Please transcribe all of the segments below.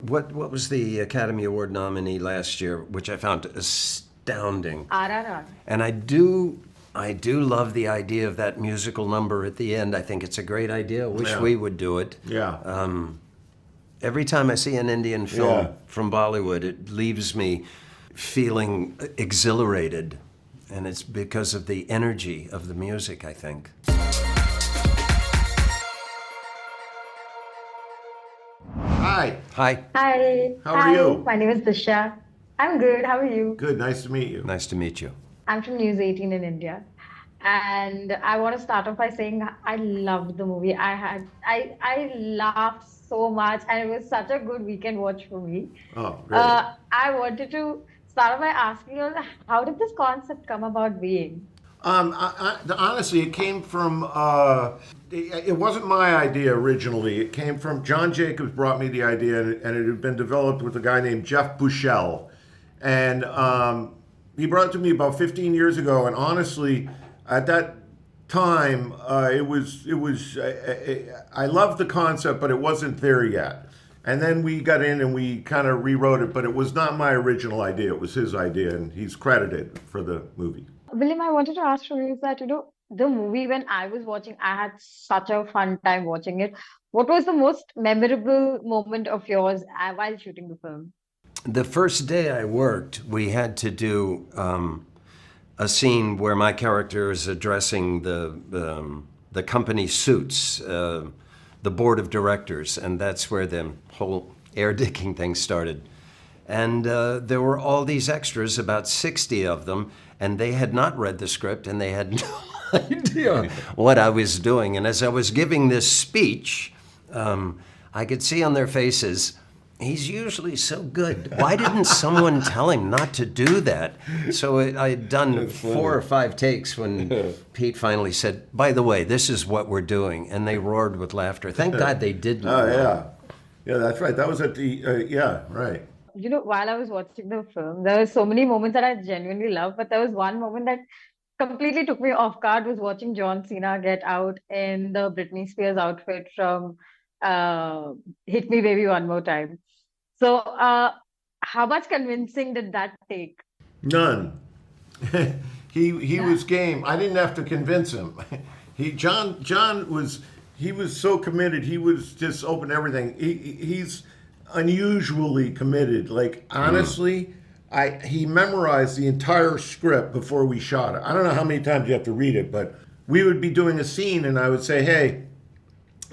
What was the Academy Award nominee last year, which I found astounding? RRR. And I do love the idea of that musical number at the end. I think it's a great idea. Wish we would do it. Yeah. Every time I see an Indian film Yeah. from Bollywood, it leaves me feeling exhilarated. And it's because of the energy of the music, I think. Hi. Hi. Hi. How are you? My name is Dishya. I'm good. How are you? Good. Nice to meet you. Nice to meet you. I'm from News 18 in India. And I want to start off by saying I loved the movie. I laughed so much, and it was such a good weekend watch for me. Oh, great. I wanted to start off by asking you, how did this concept come about being? Honestly, it came from. It wasn't my idea originally. It came from John Jacobs brought me the idea, and it had been developed with a guy named Jeff Bushell, and he brought it to me about 15 years ago. And honestly, at that time, it was. I loved the concept, but it wasn't there yet. And then we got in and we kind of rewrote it, but it was not my original idea. It was his idea, and he's credited for the movie. William, I wanted to ask you is that, the movie, when I was watching, I had such a fun time watching it. What was the most memorable moment of yours while shooting the film? The first day I worked, we had to do a scene where my character is addressing the company suits, the board of directors, and that's where the whole air dicking thing started. And there were all these extras, about 60 of them, and they had not read the script, and they had no idea what I was doing. And as I was giving this speech, I could see on their faces, he's usually so good. Why didn't someone tell him not to do that? So I had done 4 or 5 takes when Pete finally said, by the way, this is what we're doing. And they roared with laughter. Thank God they didn't. Oh, yeah. Yeah, that's right. That was at the, yeah, right. While I was watching the film, there were so many moments that I genuinely loved, but there was one moment that completely took me off guard, was watching John Cena get out in the Britney Spears outfit from Hit Me Baby One More Time. So how much convincing did that take? None. He was game. I didn't have to convince him. John was so committed. He was just open to everything. He's unusually committed. Like, honestly, he memorized the entire script before we shot it. I don't know how many times you have to read it, but we would be doing a scene and I would say, hey,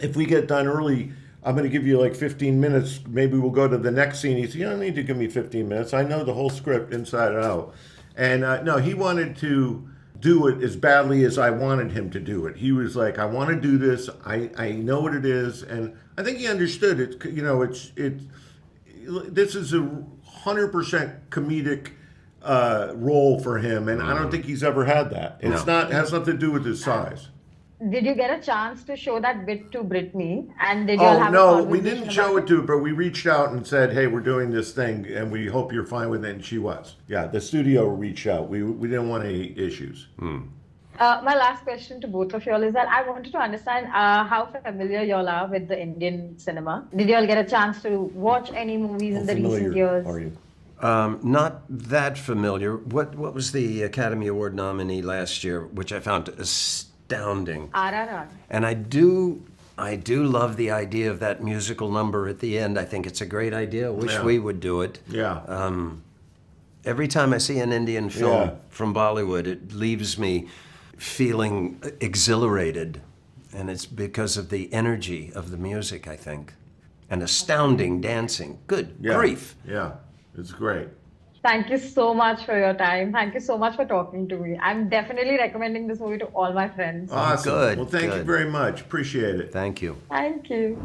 if we get done early, I'm going to give you like 15 minutes. Maybe we'll go to the next scene. He said, you don't need to give me 15 minutes. I know the whole script inside and out. And no, he wanted to do it as badly as I wanted him to do it. He was like, I want to do this. I know what it is. And I think he understood it. This is a 100% comedic role for him. And I don't think he's ever had that. It has nothing to do with his size. Did you get a chance to show that bit to Britney? And did you all have a no, we conversation didn't show about it to her, but we reached out and said, hey, we're doing this thing and we hope you're fine with it. And she was. Yeah, the studio reached out. We didn't want any issues. My last question to both of y'all is that I wanted to understand how familiar y'all are with the Indian cinema. Did y'all get a chance to watch any movies in the recent years? Are you? Not that familiar. What was the Academy Award nominee last year, which I found astounding? RRR. And I do love the idea of that musical number at the end. I think it's a great idea. Wish we would do it. Yeah. Every time I see an Indian film from Bollywood, it leaves me feeling exhilarated. And it's because of the energy of the music, I think. And astounding dancing. Good grief. Yeah, it's great. Thank you so much for your time. Thank you so much for talking to me. I'm definitely recommending this movie to all my friends. Awesome. Good. Well, thank you very much. Appreciate it. Thank you. Thank you.